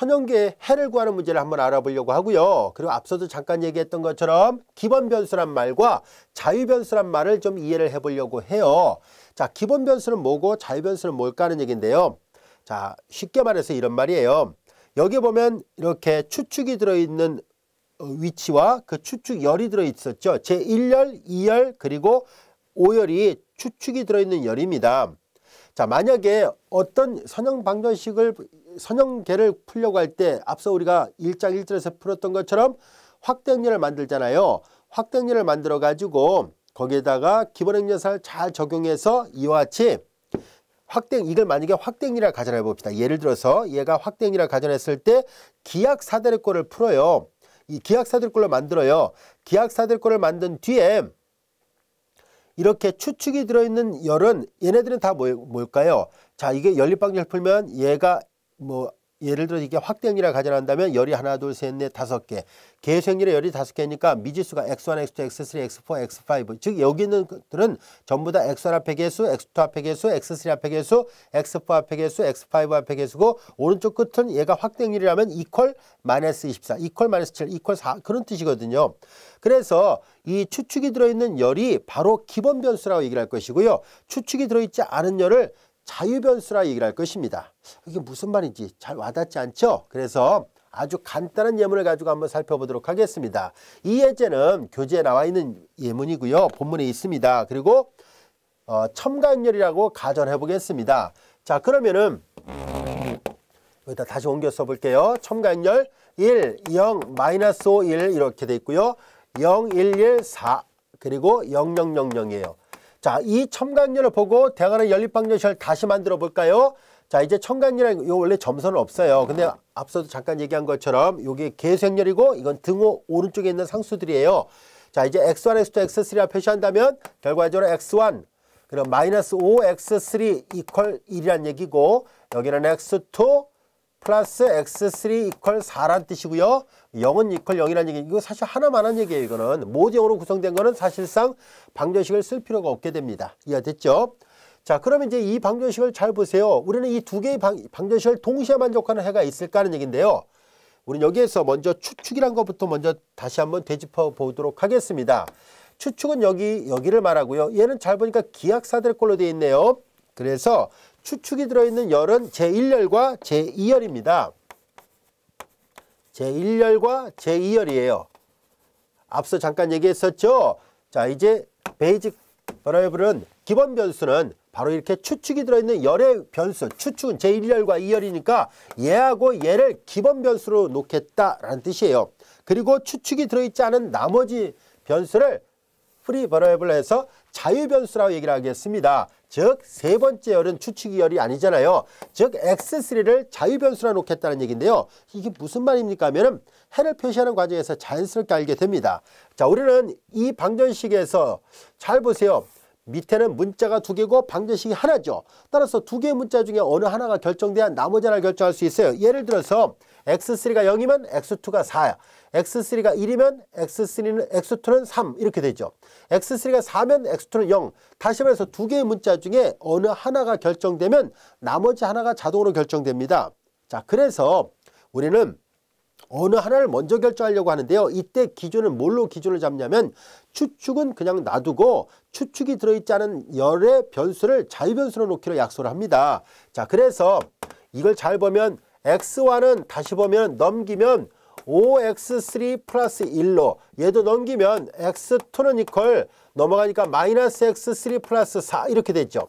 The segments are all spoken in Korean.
선형계의 해를 구하는 문제를 한번 알아보려고 하고요. 그리고 앞서도 잠깐 얘기했던 것처럼 기본 변수란 말과 자유 변수란 말을 좀 이해를 해보려고 해요. 자, 기본 변수는 뭐고 자유 변수는 뭘까 하는 얘기인데요. 자, 쉽게 말해서 이런 말이에요. 여기 보면 이렇게 추측이 들어있는 위치와 그 추측 열이 들어있었죠. 제1열, 2열 그리고 5열이 추측이 들어있는 열입니다. 자, 만약에 어떤 선형계를 풀려고 할 때 앞서 우리가 1장 1절에서 풀었던 것처럼 확대행렬을 만들잖아요. 확대행렬을 만들어 가지고 거기에다가 기본행렬사를 잘 적용해서 이와 같이 이걸 만약에 확대행렬이라 가정해 봅시다. 예를 들어서 얘가 확대행렬이라 가정했을 때 기하사대리꼴을 풀어요. 이 기하사대리꼴을 만들어요. 기하사대리꼴을 만든 뒤에 이렇게 추측이 들어있는 열은 얘네들은 다 뭘까요? 자, 이게 연립방정식을 풀면 얘가 예를 들어 이게 확대행렬이라 가정한다면 열이 하나, 둘, 셋, 넷, 다섯 개. 계수행렬의 열이 다섯 개니까 미지수가 x1, x2, x3, x4, x5. 즉 여기 있는 것들은 전부 다 x1 앞에 개수, x2 앞에 개수, x3 앞에 개수, x4 앞에 개수, x5 앞에 개수고 오른쪽 끝은 얘가 확대행렬이라면 이퀄 마이너스 24, 이퀄 마이너스 7, 이퀄 4 그런 뜻이거든요. 그래서 이 추측이 들어있는 열이 바로 기본 변수라고 얘기를 할 것이고요. 추측이 들어있지 않은 열을 자유변수라 얘기를 할 것입니다. 이게 무슨 말인지 잘 와닿지 않죠? 그래서 아주 간단한 예문을 가지고 한번 살펴보도록 하겠습니다. 이 예제는 교재에 나와 있는 예문이고요. 본문에 있습니다. 그리고 첨가행렬이라고 가정해 보겠습니다. 자, 그러면은 여기다 다시 옮겨 써볼게요. 첨가행렬 1, 0, 마이너스 5, 1 이렇게 돼 있고요. 0, 1, 1, 4 그리고 0, 0, 0, 0이에요. 자, 이 첨가행렬을 보고 대항하는 연립방정식을 다시 만들어 볼까요? 자, 이제 첨가행렬은 요 원래 점선은 없어요. 근데 앞서도 잠깐 얘기한 것처럼 요게 계수행렬이고 이건 등호 오른쪽에 있는 상수들이에요. 자, 이제 x1, x2, x3라 표시한다면 결과적으로 x1 그럼 마이너스 5x3 이퀄 1이란 얘기고 여기는 x2 플러스 x3 이퀄 4란 뜻이고요. 0은 이퀄 0이라는 얘기. 이거 사실 하나만 한 얘기예요. 이거는 모드 0으로 구성된 거는 사실상 방정식을 쓸 필요가 없게 됩니다. 이해됐죠? 자, 그러면 이제 이 방정식을 잘 보세요. 우리는 이 두 개의 방정식을 동시에 만족하는 해가 있을까 하는 얘기인데요. 우리는 여기에서 먼저 추측이란 것부터 먼저 다시 한번 되짚어 보도록 하겠습니다. 추측은 여기를 말하고요. 얘는 잘 보니까 기하사대꼴로 되어 있네요. 그래서 추측이 들어있는 열은 제1열과 제2열입니다. 제1열과 제2열이에요. 앞서 잠깐 얘기했었죠. 자, 이제 베이직 버라이블은 기본 변수는 바로 이렇게 추측이 들어있는 열의 변수, 추측은 제1열과 2열이니까 얘하고 얘를 기본 변수로 놓겠다라는 뜻이에요. 그리고 추측이 들어있지 않은 나머지 변수를 프리 버라이블로 해서 자유 변수라고 얘기를 하겠습니다. 즉 세 번째 열은 추측이 열이 아니잖아요. 즉 x3를 자유 변수로 놓겠다는 얘기인데요. 이게 무슨 말입니까 하면은 해를 표시하는 과정에서 자연스럽게 알게 됩니다. 자, 우리는 이 방정식에서 잘 보세요. 밑에는 문자가 두 개고 방정식이 하나죠. 따라서 두 개의 문자 중에 어느 하나가 결정돼야 나머지 하나를 결정할 수 있어요. 예를 들어서 x3가 0이면 x2가 4야. x3가 1이면 x2는 3 이렇게 되죠. x3가 4면 x2는 0. 다시 말해서 두 개의 문자 중에 어느 하나가 결정되면 나머지 하나가 자동으로 결정됩니다. 자, 그래서 우리는 어느 하나를 먼저 결정하려고 하는데요. 이때 기준은 뭘로 기준을 잡냐면 추측은 그냥 놔두고 추측이 들어있지 않은 열의 변수를 자유변수로 놓기로 약속을 합니다. 자, 그래서 이걸 잘 보면 x1은 다시 보면 넘기면 5x3 플러스 1로 얘도 넘기면 x2는 이퀄 넘어가니까 마이너스 x3 플러스 4 이렇게 됐죠.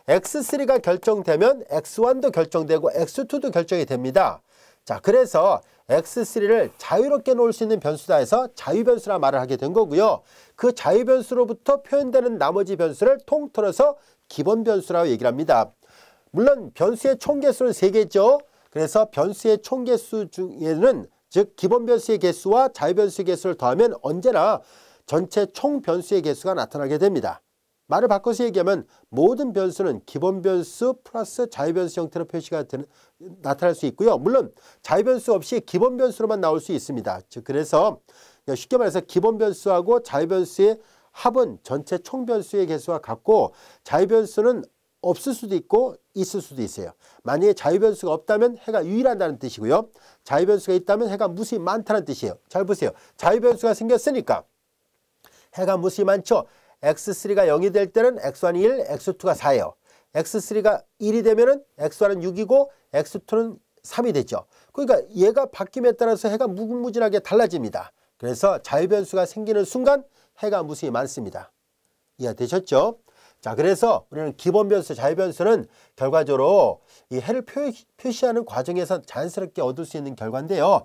x3가 결정되면 x1도 결정되고 x2도 결정이 됩니다. 자, 그래서 x3를 자유롭게 놓을 수 있는 변수다 해서 자유변수라 말을 하게 된 거고요. 그 자유변수로부터 표현되는 나머지 변수를 통틀어서 기본변수라고 얘기를 합니다. 물론 변수의 총개수는 3개죠. 그래서 변수의 총개수 중에는 즉 기본변수의 개수와 자유변수의 개수를 더하면 언제나 전체 총변수의 개수가 나타나게 됩니다. 말을 바꿔서 얘기하면 모든 변수는 기본변수 플러스 자유변수 형태로 나타날 수 있고요. 물론 자유변수 없이 기본변수로만 나올 수 있습니다. 즉 그래서 쉽게 말해서 기본변수하고 자유변수의 합은 전체 총변수의 개수와 같고 자유변수는 없을 수도 있고 있을 수도 있어요. 만약에 자유변수가 없다면 해가 유일하다는 뜻이고요. 자유변수가 있다면 해가 무수히 많다는 뜻이에요. 잘 보세요. 자유변수가 생겼으니까 해가 무수히 많죠. x3가 0이 될 때는 x1이 1, x2가 4예요. x3가 1이 되면은 x1은 6이고 x2는 3이 되죠. 그러니까 얘가 바뀜에 따라서 해가 무궁무진하게 달라집니다. 그래서 자유변수가 생기는 순간 해가 무수히 많습니다. 이해되셨죠? 자, 그래서 우리는 기본변수, 자유변수는 결과적으로 이 해를 표시하는 과정에서 자연스럽게 얻을 수 있는 결과인데요.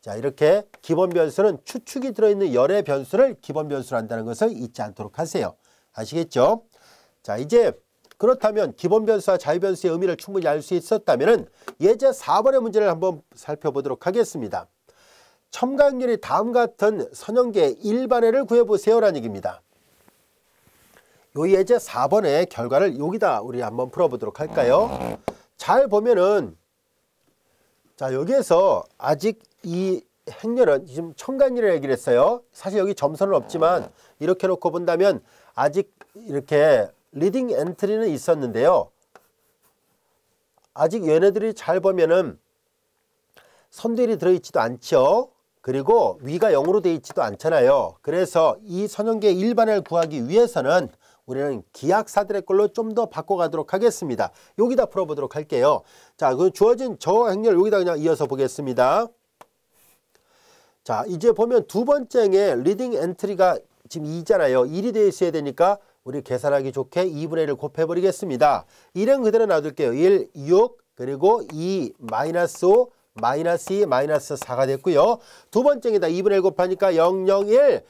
자, 이렇게 기본변수는 추측이 들어있는 열의 변수를 기본변수로 한다는 것을 잊지 않도록 하세요. 아시겠죠? 자, 이제 그렇다면 기본변수와 자유변수의 의미를 충분히 알 수 있었다면 예제 4번의 문제를 한번 살펴보도록 하겠습니다. 첨가역률이 다음 같은 선형계의 일반회를 구해보세요라는 얘기입니다. 요 예제 4번의 결과를 여기다 우리 한번 풀어보도록 할까요? 잘 보면은 자, 여기에서 아직 이 행렬은 지금 첨가역률이라고 얘기를 했어요. 사실 여기 점선은 없지만 이렇게 놓고 본다면 아직 이렇게 리딩 엔트리는 있었는데요. 아직 얘네들이 잘 보면은 선들이 들어있지도 않죠. 그리고 위가 0으로 되어 있지도 않잖아요. 그래서 이 선형계의 일반을 구하기 위해서는 우리는 기하사들의 걸로 좀 더 바꿔가도록 하겠습니다. 여기다 풀어보도록 할게요. 자, 그 주어진 저 행렬 여기다 그냥 이어서 보겠습니다. 자, 이제 보면 두 번째 행에 리딩 엔트리가 지금 2잖아요. 1이 되어 있어야 되니까 우리 계산하기 좋게 2분의 1을 곱해버리겠습니다. 1은 그대로 놔둘게요. 1, 6, 그리고 2, 마이너스 5, 마이너스 2, 마이너스 4가 됐고요. 두 번째에다 2분의 1 곱하니까 0, 0, 1,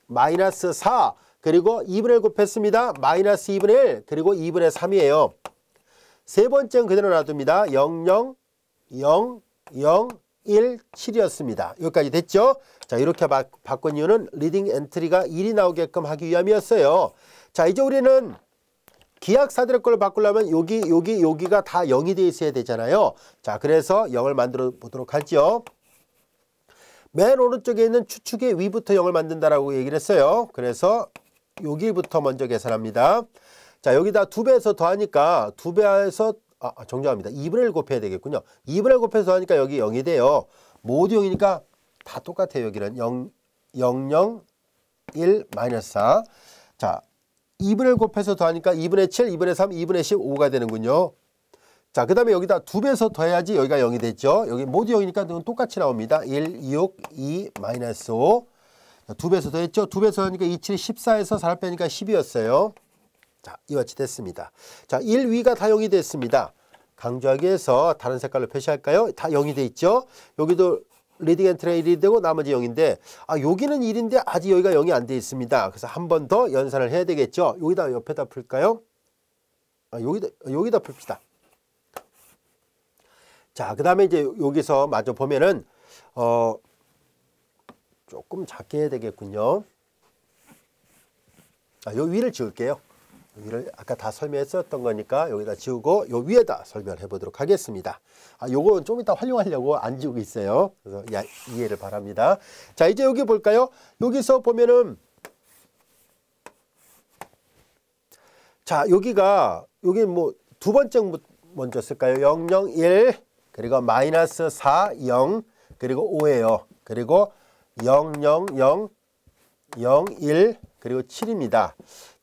마이너스 4, 그리고 2분의 1 곱했습니다. 마이너스 2분의 1, 그리고 2분의 3이에요. 세 번째는 그대로 놔둡니다. 0, 0, 0, 0, 1, 7이었습니다. 여기까지 됐죠? 자, 이렇게 바꾼 이유는 리딩 엔트리가 1이 나오게끔 하기 위함이었어요. 자, 이제 우리는 기하사들의 걸 바꾸려면 여기가 다 0이 되어 있어야 되잖아요. 자, 그래서 0을 만들어 보도록 하죠. 맨 오른쪽에 있는 추측의 위부터 0을 만든다라고 얘기를 했어요. 그래서 여기부터 먼저 계산합니다. 자, 여기다 2배에서 더하니까 2배에서 정정합니다. 2분의 1 곱해야 되겠군요. 2분의 1 곱해서 더하니까 여기 0이 돼요. 모두 0이니까 다 똑같아요. 여기는 0, 0, 0, 1, 마이너스 4. 자, 2분의 1 곱해서 더하니까 2분의 7, 2분의 3, 2분의 15가 되는군요. 자, 그 다음에 여기다 2배에서 더해야지 여기가 0이 됐죠. 여기 모두 0이니까 똑같이 나옵니다. 1, 6, 2, 마이너스 5. 2배에서 더했죠. 2배에서 더하니까 2, 7, 14에서 4를 빼니까 10이었어요. 자, 이와 같이 됐습니다. 자, 1 위가 다 0이 됐습니다. 강조하기 위해서 다른 색깔로 표시할까요? 다 0이 돼 있죠. 여기도 리딩 엔트리가 1이 되고 나머지 0인데 여기는 1인데 아직 여기가 0이 안 돼 있습니다. 그래서 한 번 더 연산을 해야 되겠죠. 여기다 옆에다 풀까요? 여기다 풉시다. 자, 그 다음에 이제 여기서 마저 보면은 조금 작게 해야 되겠군요. 요 위를 지울게요. 위를 아까 다 설명했었던 거니까 여기다 지우고 요 위에다 설명해 보도록 하겠습니다. 요건 좀 이따 활용하려고 안 지우고 있어요. 그래서 이해를 바랍니다. 자, 이제 여기 볼까요? 여기서 보면은 자, 여기 뭐 두 번째 먼저 쓸까요? 0, 0, 1, 그리고 마이너스 4, 0, 그리고 5예요. 그리고 0, 0, 0, 0, 1, 그리고 7입니다.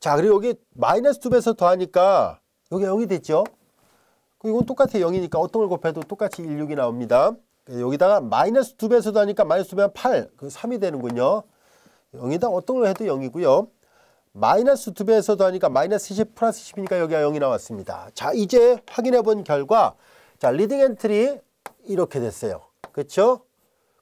자, 그리고 여기 마이너스 2배에서 더하니까 여기 0이 됐죠? 이건 똑같아요. 0이니까 어떤 걸 곱해도 똑같이 1, 6이 나옵니다. 여기다가 마이너스 2배에서 더하니까 마이너스 2배면 8, 그 3이 되는군요. 0이다 어떤 걸 해도 0이고요. 마이너스 2배에서 더하니까 마이너스 10 플러스 10이니까 여기가 0이 나왔습니다. 자, 이제 확인해 본 결과 자, 리딩 엔트리 이렇게 됐어요. 그렇죠?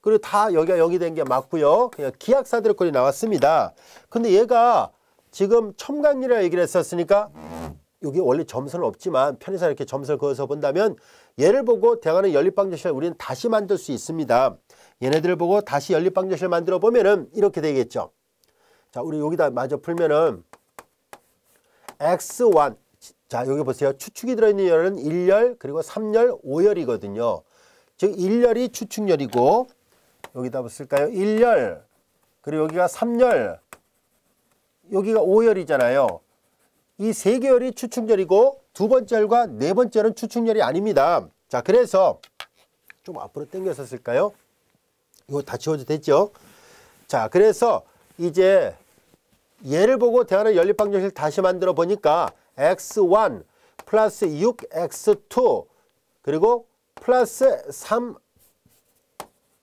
그리고 다 여기가 0이 된 게 맞고요. 그냥 기하사들의 꼴이 나왔습니다. 근데 얘가 지금 첨가역률이라고 얘기를 했었으니까 여기 원래 점수는 없지만 편의상 이렇게 점수를 그어서 본다면 얘를 보고 대항하는 연립방정식을 우리는 다시 만들 수 있습니다. 얘네들을 보고 다시 연립방정식을 만들어 보면은 이렇게 되겠죠. 자, 우리 여기다 마저 풀면은 x1 자, 여기 보세요. 추측이 들어있는 열은 1열 그리고 3열 5열이거든요. 즉 1열이 추측열이고 여기다 뭐 쓸까요? 1열 그리고 여기가 3열 여기가 5열이잖아요. 이 세 개열이 추측열이고 두 번째 열과 네 번째 열은 추측열이 아닙니다. 자, 그래서 좀 앞으로 당겨서 쓸까요? 이거 다 지워도 됐죠? 자, 그래서 이제 얘를 보고 대하는 연립방정식을 다시 만들어 보니까 x1 플러스 6x2 그리고 플러스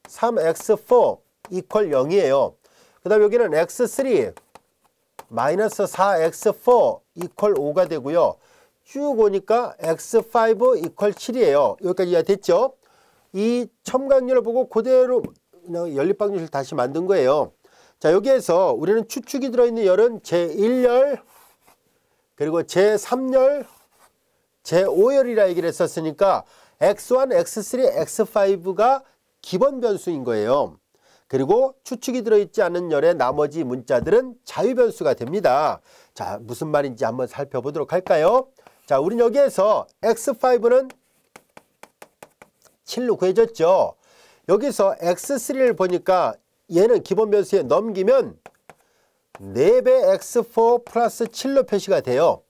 3x4 이퀄 0이에요. 그 다음에 여기는 x3 마이너스 4x4 이퀄 5가 되고요. 쭉 오니까 x5 이퀄 7이에요. 여기까지 이해됐죠? 이 첨가역률을 보고 그대로 그냥 연립방정식을 다시 만든 거예요. 자, 여기에서 우리는 추측이 들어있는 열은 제1열 그리고 제3열 제5열이라 얘기를 했었으니까 x1, x3, x5가 기본 변수인 거예요. 그리고 추측이 들어있지 않은 열의 나머지 문자들은 자유변수가 됩니다. 자, 무슨 말인지 한번 살펴보도록 할까요? 자, 우린 여기에서 x5는 7로 구해졌죠. 여기서 x3를 보니까 얘는 기본 변수에 넘기면 4배 x4 플러스 7로 표시가 돼요.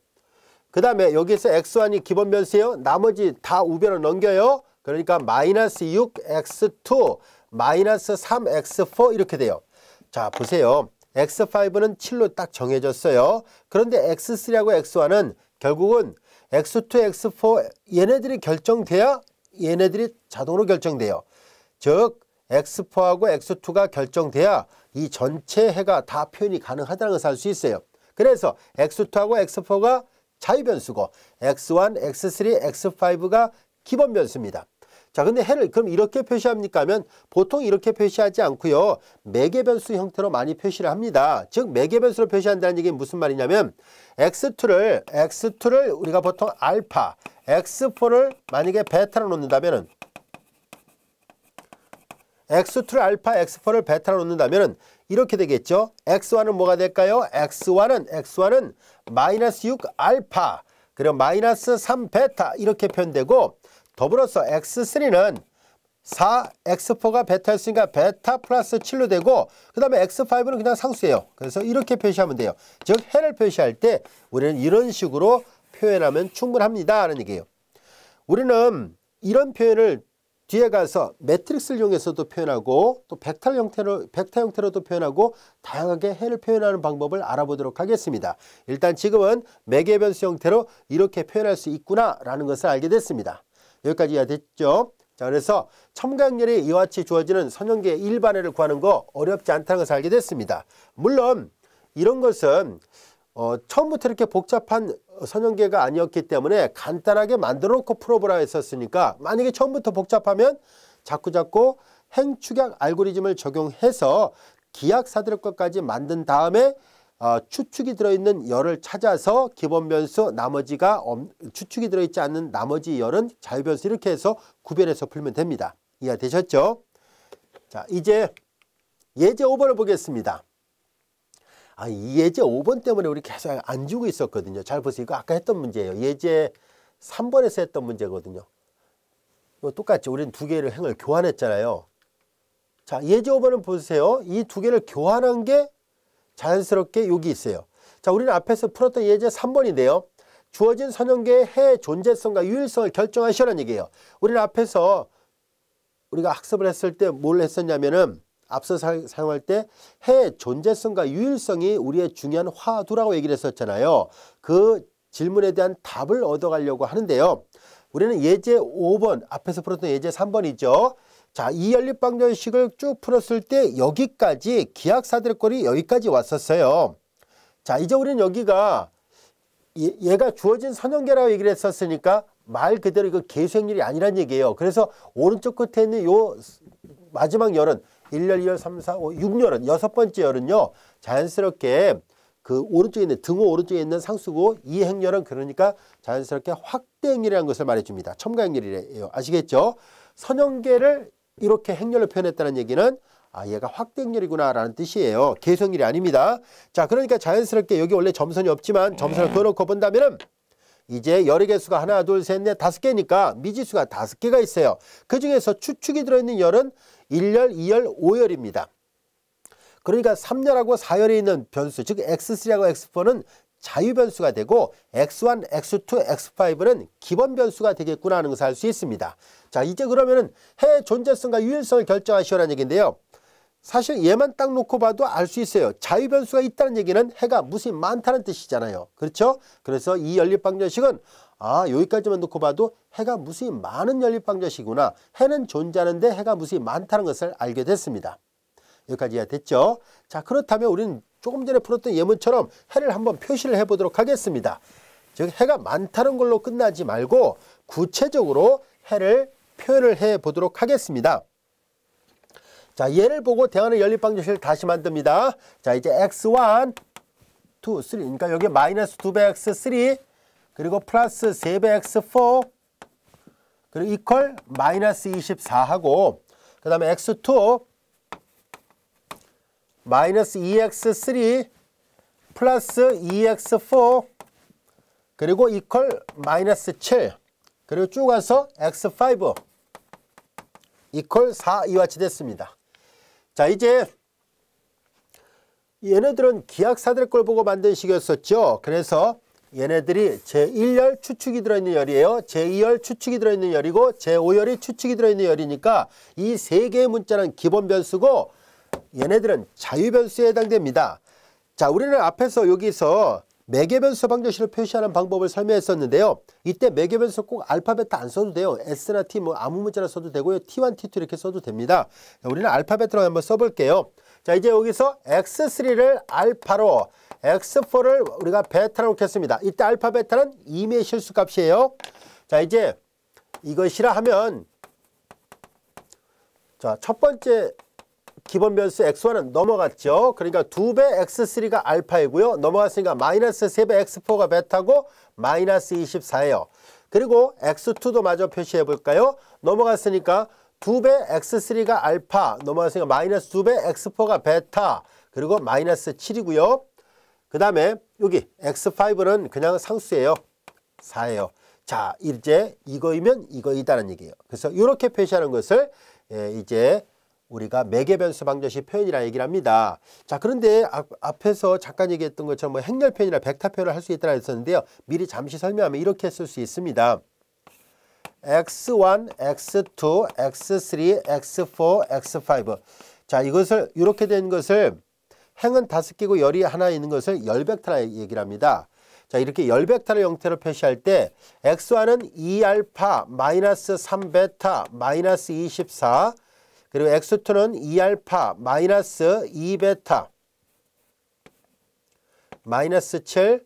그 다음에 여기서 x1이 기본 변수예요. 나머지 다 우변으로 넘겨요. 그러니까 마이너스 6x2 마이너스 3x4 이렇게 돼요. 자, 보세요. x5는 7로 딱 정해졌어요. 그런데 x3하고 x1은 결국은 x2, x4 얘네들이 결정돼야 얘네들이 자동으로 결정돼요. 즉 x4하고 x2가 결정돼야 이 전체 해가 다 표현이 가능하다는 것을 알 수 있어요. 그래서 x2하고 x4가 자유변수고 x1, x3, x5가 기본 변수입니다. 자, 근데 해를 그럼 이렇게 표시합니까 하면 보통 이렇게 표시하지 않고요. 매개변수 형태로 많이 표시를 합니다. 즉 매개변수로 표시한다는 얘기는 무슨 말이냐면 x2를 우리가 보통 알파, x4를 만약에 베타로 놓는다면은 x2를 알파, x4를 베타로 놓는다면은 이렇게 되겠죠. x1은 뭐가 될까요? x1은 마이너스 6 알파 그리고 마이너스 3 베타 이렇게 표현되고 더불어서 x3는 4, x4가 베타였으니까 베타 플러스 7로 되고 그 다음에 x5는 그냥 상수예요. 그래서 이렇게 표시하면 돼요. 즉 해를 표시할 때 우리는 이런 식으로 표현하면 충분합니다 하는 얘기예요. 우리는 이런 표현을 뒤에 가서 매트릭스를 이용해서도 표현하고 또 벡터 형태로도 표현하고 다양하게 해를 표현하는 방법을 알아보도록 하겠습니다. 일단 지금은 매개변수 형태로 이렇게 표현할 수 있구나 라는 것을 알게 됐습니다. 여기까지 이해됐죠? 자, 그래서 첨가역률이 이와 같이 주어지는 선형계의 일반해를 구하는 거 어렵지 않다는 것을 알게 됐습니다. 물론 이런 것은 처음부터 이렇게 복잡한 선형계가 아니었기 때문에 간단하게 만들어 놓고 풀어보라 했었으니까 만약에 처음부터 복잡하면 자꾸자꾸 행축약 알고리즘을 적용해서 기하사들의 것까지 만든 다음에 추측이 들어있는 열을 찾아서 기본 변수 나머지가 추측이 들어있지 않는 나머지 열은 자유변수 이렇게 해서 구별해서 풀면 됩니다. 이해되셨죠? 자, 이제 예제 5번을 보겠습니다. 이 예제 5번 때문에 우리 계속 안 주고 있었거든요. 잘 보세요. 이거 아까 했던 문제예요. 예제 3번에서 했던 문제거든요. 이거 똑같죠. 우리는 두 개를 행을 교환했잖아요. 자, 예제 5번을 보세요. 이 두 개를 교환한 게 자연스럽게 여기 있어요. 자, 우리는 앞에서 풀었던 예제 3번인데요. 주어진 선형계의 해의 존재성과 유일성을 결정하시라는 얘기예요. 우리는 앞에서 우리가 학습을 했을 때 뭘 했었냐면은 앞서 사용할 때 해의 존재성과 유일성이 우리의 중요한 화두라고 얘기를 했었잖아요. 그 질문에 대한 답을 얻어가려고 하는데요. 우리는 예제 5번, 앞에서 풀었던 예제 3번이죠. 자, 이 연립방정식을 쭉 풀었을 때 여기까지 기하사들의 꼴이 여기까지 왔었어요. 자, 이제 우리는 여기가 얘가 주어진 선형계라고 얘기를 했었으니까 말 그대로 이거 계수행률이 아니란 얘기예요. 그래서 오른쪽 끝에 있는 요 마지막 열은 1열, 2열, 3, 4, 5, 6열은 여섯 번째 열은요. 자연스럽게 그 오른쪽에 있는 등호 오른쪽에 있는 상수고 이 행렬은 그러니까 자연스럽게 확대행렬이라는 것을 말해줍니다. 첨가행렬이래요. 아시겠죠? 선형계를 이렇게 행렬로 표현했다는 얘기는 얘가 확대행렬이구나 라는 뜻이에요. 계수행렬이 아닙니다. 자, 그러니까 자연스럽게 여기 원래 점선이 없지만 점선을 그어놓고 본다면은 이제 열의 개수가 하나, 둘, 셋, 넷, 5개니까 미지수가 5개가 있어요. 그 중에서 추측이 들어있는 열은 1열, 2열, 5열입니다. 그러니까 3열하고 4열에 있는 변수, 즉 x3하고 x4는 자유변수가 되고 x1, x2, x5는 기본 변수가 되겠구나 하는 것을 알 수 있습니다. 자, 이제 그러면은 해의 존재성과 유일성을 결정하시오라는 얘기인데요. 사실 얘만 딱 놓고 봐도 알 수 있어요. 자유변수가 있다는 얘기는 해가 무수히 많다는 뜻이잖아요. 그렇죠? 그래서 이 연립방정식은 여기까지만 놓고 봐도 해가 무수히 많은 연립방정식이구나. 해는 존재하는데 해가 무수히 많다는 것을 알게 됐습니다. 여기까지 이해됐죠? 자, 그렇다면 우리는 조금 전에 풀었던 예문처럼 해를 한번 표시를 해보도록 하겠습니다. 즉 해가 많다는 걸로 끝나지 말고 구체적으로 해를 표현을 해보도록 하겠습니다. 자, 얘를 보고 대하는 연립방정식을 다시 만듭니다. 자, 이제 x1, 2, 3. 그러니까 여기 마이너스 2배 x3 그리고 플러스 3배 x4 그리고 이퀄 마이너스 24하고 그 다음에 x2 마이너스 2x3 플러스 2x4 그리고 이퀄 마이너스 7 그리고 쭉 가서 x5 이퀄 4 이와 같이 됐습니다. 자, 이제 얘네들은 기하사들의 걸 보고 만든 식이었었죠. 그래서 얘네들이 제1열 추측이 들어있는 열이에요. 제2열 추측이 들어있는 열이고 제5열이 추측이 들어있는 열이니까 이 세 개의 문자는 기본 변수고 얘네들은 자유변수에 해당됩니다. 자, 우리는 앞에서 여기서 매개변수 방정식을 표시하는 방법을 설명했었는데요. 이때 매개변수 꼭 알파, 베타 안 써도 돼요. S나 T 뭐 아무 문자나 써도 되고요. T1, T2 이렇게 써도 됩니다. 자, 우리는 알파, 베타로 한번 써볼게요. 자, 이제 여기서 X3를 알파로 X4를 우리가 베타로 놓겠습니다. 이때 알파, 베타는 임의의 실수값이에요. 자, 이제 이것이라 하면 자, 첫 번째 기본 변수 x1은 넘어갔죠. 그러니까 2배 x3가 알파이고요. 넘어갔으니까 마이너스 3배 x4가 베타고 마이너스 24예요. 그리고 x2도 마저 표시해 볼까요? 넘어갔으니까 2배 x3가 알파, 넘어갔으니까 마이너스 2배 x4가 베타, 그리고 마이너스 7이고요. 그 다음에 여기 x5는 그냥 상수예요. 4예요. 자, 이제 이거이면 이거이다는 얘기예요. 그래서 이렇게 표시하는 것을 이제 우리가 매개변수 방정식 표현이라 얘기를 합니다. 자, 그런데 앞에서 잠깐 얘기했던 것처럼 뭐 행렬 표현이나 벡터 표현을 할 수 있다고 했었는데요. 미리 잠시 설명하면 이렇게 쓸 수 있습니다. x1, x2, x3, x4, x5. 자, 이것을 이렇게 된 것을 행은 5개고 열이 하나 있는 것을 열벡터라 얘기를 합니다. 자, 이렇게 열벡터의 형태로 표시할 때 x1은 2알파 마이너스 3베타 마이너스 24 그리고 x2는 2알파 마이너스 2베타 마이너스 7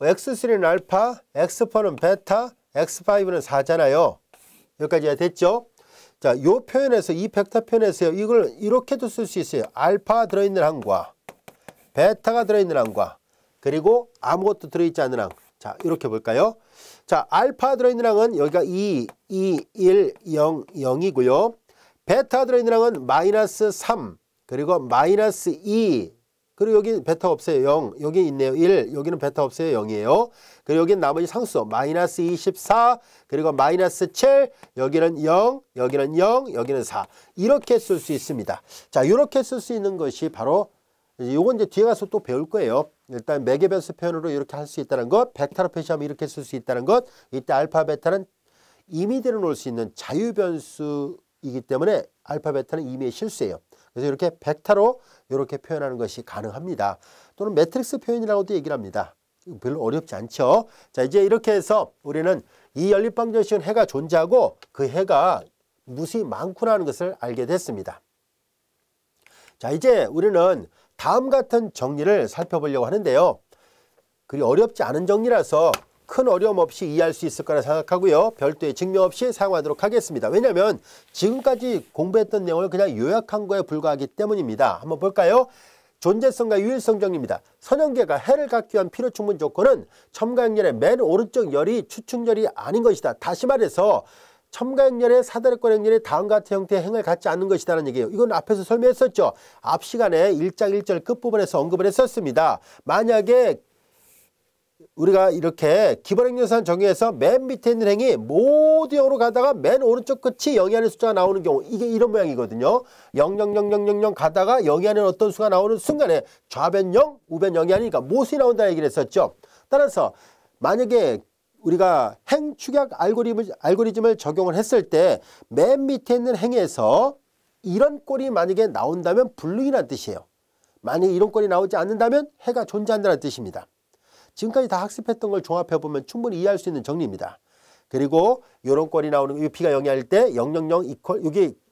x3는 알파 x4는 베타 x5는 4잖아요. 여기까지 됐죠? 자, 이 표현에서 이 벡터 표현에서요. 이걸 이렇게도 쓸 수 있어요. 알파 들어있는 항과 베타가 들어있는 항과 그리고 아무것도 들어있지 않는 항. 자, 이렇게 볼까요? 자, 알파 들어있는 항은 여기가 2, 1, 0, 0이고요. 베타 들어있는 항은 마이너스 3 그리고 마이너스 2 그리고 여기 베타 없어요. 0 여기 있네요. 1 여기는 베타 없어요. 0이에요. 그리고 여기는 나머지 상수 마이너스 24 그리고 마이너스 7 여기는 0 여기는 0 여기는 4 이렇게 쓸 수 있습니다. 자, 이렇게 쓸 수 있는 것이 바로 요건 이제 뒤에 가서 또 배울 거예요. 일단 매개변수 표현으로 이렇게 할 수 있다는 것, 벡터로 표시하면 이렇게 쓸 수 있다는 것, 이때 알파 베타는 임의대로 놓을 수 있는 자유변수이기 때문에 알파 베타는 임의의 실수예요. 그래서 이렇게 벡터로 이렇게 표현하는 것이 가능합니다. 또는 매트릭스 표현이라고도 얘기를 합니다. 별로 어렵지 않죠. 자, 이제 이렇게 해서 우리는 이 연립방정식은 해가 존재하고 그 해가 무수히 많구나 하는 것을 알게 됐습니다. 자, 이제 우리는 다음 같은 정리를 살펴보려고 하는데요. 그리 어렵지 않은 정리라서 큰 어려움 없이 이해할 수 있을 거라 생각하고요. 별도의 증명 없이 사용하도록 하겠습니다. 왜냐하면 지금까지 공부했던 내용을 그냥 요약한 거에 불과하기 때문입니다. 한번 볼까요? 존재성과 유일성 정리입니다. 선형계가 해를 갖기 위한 필요 충분 조건은 첨가행렬의 맨 오른쪽 열이 추측열이 아닌 것이다. 다시 말해서 첨가행렬의 사다리권 행렬이 다음과 같은 형태의 행을 갖지 않는 것이라는 얘기예요. 이건 앞에서 설명했었죠. 앞 시간에 1장 1절 끝부분에서 언급을 했었습니다. 만약에 우리가 이렇게 기본행렬산 적용해서 맨 밑에 있는 행이 모두 0으로 가다가 맨 오른쪽 끝이 0이 아닌 숫자가 나오는 경우, 이게 이런 모양이거든요. 0, 0, 0, 0, 0, 0 가다가 0이 아닌 어떤 수가 나오는 순간에 좌변 0, 우변 0이 아니니까 못이 나온다 얘기를 했었죠. 따라서 만약에 우리가 행 축약 알고리즘을 적용을 했을 때 맨 밑에 있는 행에서 이런 꼴이 만약에 나온다면 불능이라는 뜻이에요. 만약에 이런 꼴이 나오지 않는다면 해가 존재한다는 뜻입니다. 지금까지 다 학습했던 걸 종합해보면 충분히 이해할 수 있는 정리입니다. 그리고 이런 꼴이 나오는 거, P가 0이 할 때 0, 0, 0 이퀄,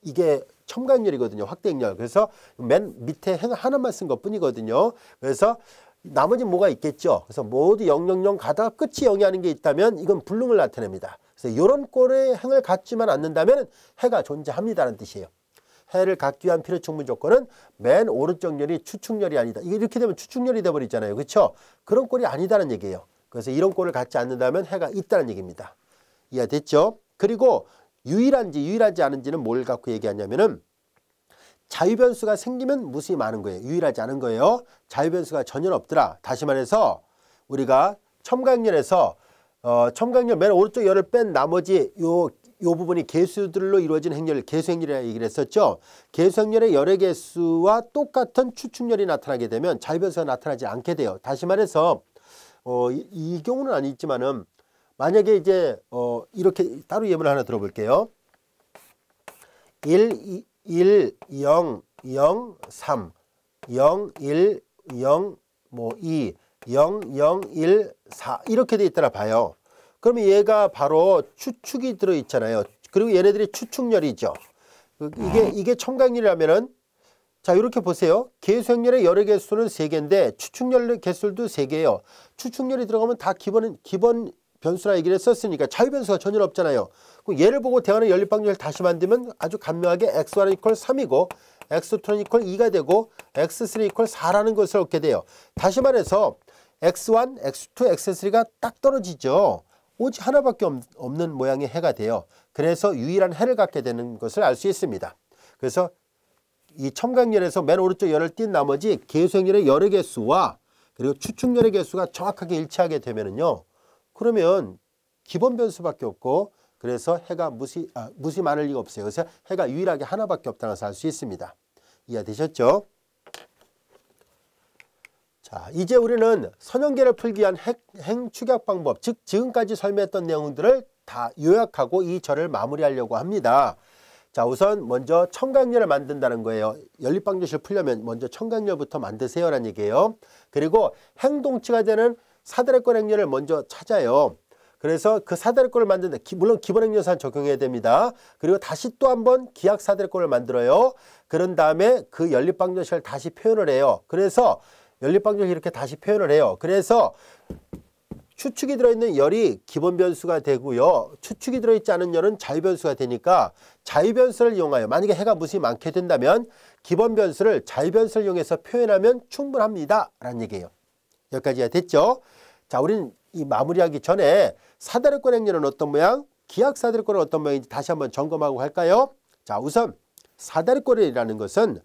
이게 첨가행렬이거든요. 확대행렬. 그래서 맨 밑에 행 하나만 쓴 것 뿐이거든요. 그래서 나머지 뭐가 있겠죠. 그래서 모두 0, 0, 0 가다가 끝이 0이 하는 게 있다면 이건 불능을 나타냅니다. 그래서 이런 꼴의 행을 갖지만 않는다면 해가 존재합니다라는 뜻이에요. 해를 갖기 위한 필요 충분 조건은 맨 오른쪽 열이 추측열이 아니다. 이렇게 되면 추측열이 돼버리잖아요. 그렇죠? 그런 꼴이 아니다는 얘기예요. 그래서 이런 꼴을 갖지 않는다면 해가 있다는 얘기입니다. 이해됐죠? 그리고 유일한지 않은지는 뭘 갖고 얘기하냐면은 자유변수가 생기면 무수히 많은 거예요. 유일하지 않은 거예요. 자유변수가 전혀 없더라. 다시 말해서 우리가 첨가행렬에서 첨가행렬 맨 오른쪽 열을 뺀 나머지 요 부분이 개수들로 이루어진 행렬, 개수행렬이라고 얘기를 했었죠. 개수행렬의 열의 개수와 똑같은 추측열이 나타나게 되면 자유변수가 나타나지 않게 돼요. 다시 말해서 이 경우는 아니지만은 만약에 이제 이렇게 따로 예문을 하나 들어볼게요. 1, 0, 0, 3, 0, 1, 0, 2, 0, 0, 1, 4 이렇게 돼 있더라 봐요. 그러면 얘가 바로 추측이 들어있잖아요. 그리고 얘네들이 추측열이죠. 이게 첨가행렬이라면은 자 이렇게 보세요. 개수행렬의 열의 개수는 3개인데 추측열의 개수도 3개예요. 추측열이 들어가면 다 기본 변수라 얘기를 했었으니까 자유변수가 전혀 없잖아요. 그럼 얘를 보고 대하는 연립방정식을 다시 만들면 아주 간명하게 x1은 이퀄 3이고 x2는 이퀄 2가 되고 x3는 이퀄 4라는 것을 얻게 돼요. 다시 말해서 x1, x2, x3가 딱 떨어지죠. 오직 하나밖에 없는 모양의 해가 돼요. 그래서 유일한 해를 갖게 되는 것을 알 수 있습니다. 그래서 이 첨가행렬에서 맨 오른쪽 열을 띈 나머지 개수행렬의 열의 개수와 그리고 추측열의 개수가 정확하게 일치하게 되면은요. 그러면 기본 변수밖에 없고 그래서 해가 무시 많을 리가 없어요. 그래서 해가 유일하게 하나밖에 없다는 것을 알 수 있습니다. 이해되셨죠? 자, 이제 우리는 선형계를 풀기 위한 행축약 방법, 즉 지금까지 설명했던 내용들을 다 요약하고 이 절을 마무리하려고 합니다. 자, 우선 먼저 첨가행렬을 만든다는 거예요. 연립방정식을 풀려면 먼저 첨가행렬부터 만드세요라는 얘기예요. 그리고 행동치가 되는 사다리꼴 행렬을 먼저 찾아요. 그래서 그 사다리꼴을 만드는데 물론 기본행렬산 적용해야 됩니다. 그리고 다시 또 한번 기하 사다리꼴을 만들어요. 그런 다음에 그 연립방정식을 다시 표현을 해요. 그래서 연립방정식 이렇게 다시 표현을 해요. 그래서 추측이 들어있는 열이 기본 변수가 되고요. 추측이 들어있지 않은 열은 자유변수가 되니까 자유변수를 이용하여 만약에 해가 무수히 많게 된다면 기본 변수를 자유변수를 이용해서 표현하면 충분합니다. 라는 얘기예요. 여기까지가 됐죠? 자, 우리는 이 마무리하기 전에 사다리꼴 행렬은 어떤 모양, 기하 사다리꼴은 어떤 모양인지 다시 한번 점검하고 할까요? 자, 우선 사다리꼴이라는 것은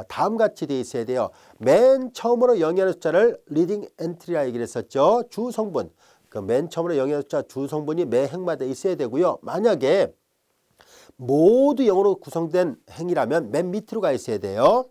다음같이 되어 있어야 돼요. 맨 처음으로 영위하는 숫자를 리딩 엔트리라 얘기를 했었죠. 주성분. 그 맨 처음으로 영위하는 숫자 주성분이 매 행마다 있어야 되고요. 만약에 모두 0으로 구성된 행이라면 맨 밑으로 가 있어야 돼요.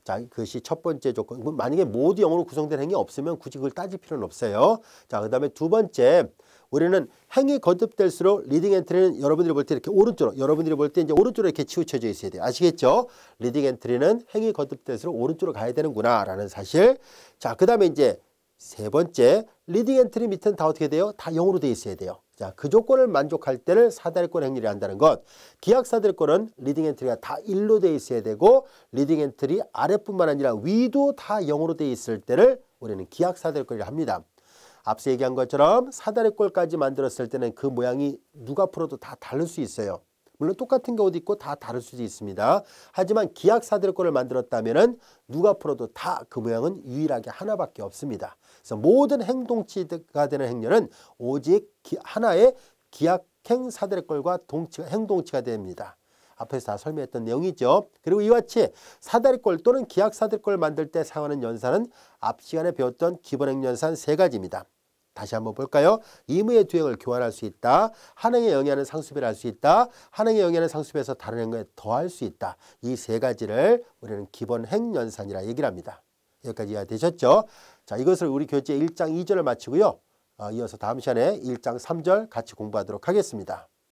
자, 그것이 첫 번째 조건. 만약에 모두 0으로 구성된 행이 없으면 굳이 그걸 따질 필요는 없어요. 자, 그 다음에 두 번째. 우리는 행이 거듭될수록 리딩 엔트리는 여러분들이 볼 때 이렇게 오른쪽으로, 여러분들이 볼 때 이제 오른쪽으로 이렇게 치우쳐져 있어야 돼요. 아시겠죠? 리딩 엔트리는 행이 거듭될수록 오른쪽으로 가야 되는구나 라는 사실. 자, 그 다음에 이제 세 번째, 리딩 엔트리 밑은 다 어떻게 돼요? 다 0으로 돼 있어야 돼요. 자, 그 조건을 만족할 때를 사다리꼴 행렬이 한다는 것. 기하 사다리꼴은 리딩 엔트리가 다 1로 돼 있어야 되고 리딩 엔트리 아래뿐만 아니라 위도 다 0으로 돼 있을 때를 우리는 기하 사다리꼴이라 합니다. 앞서 얘기한 것처럼 사다리꼴까지 만들었을 때는 그 모양이 누가 풀어도 다 다를 수 있어요. 물론 똑같은 경우도 있고 다 다를 수도 있습니다. 하지만 기하 사다리꼴을 만들었다면 누가 풀어도 다 그 모양은 유일하게 하나밖에 없습니다. 그래서 모든 행동치가 되는 행렬은 오직 하나의 기하행 사다리꼴과 행동치가 됩니다. 앞에서 다 설명했던 내용이죠. 그리고 이와 같이 사다리꼴 또는 기하 사다리꼴을 만들 때 사용하는 연산은 앞 시간에 배웠던 기본행렬산 3가지입니다. 다시 한번 볼까요? 의무의 두 행을 교환할 수 있다. 한 행에 영위하는 상수배를 할 수 있다. 한 행에 영위하는 상수배에서 다른 행에 더할 수 있다. 이 세 가지를 우리는 기본 행연산이라 얘기를 합니다. 여기까지 이해되셨죠? 자, 이것을 우리 교재 1장 2절을 마치고요. 이어서 다음 시간에 1장 3절 같이 공부하도록 하겠습니다.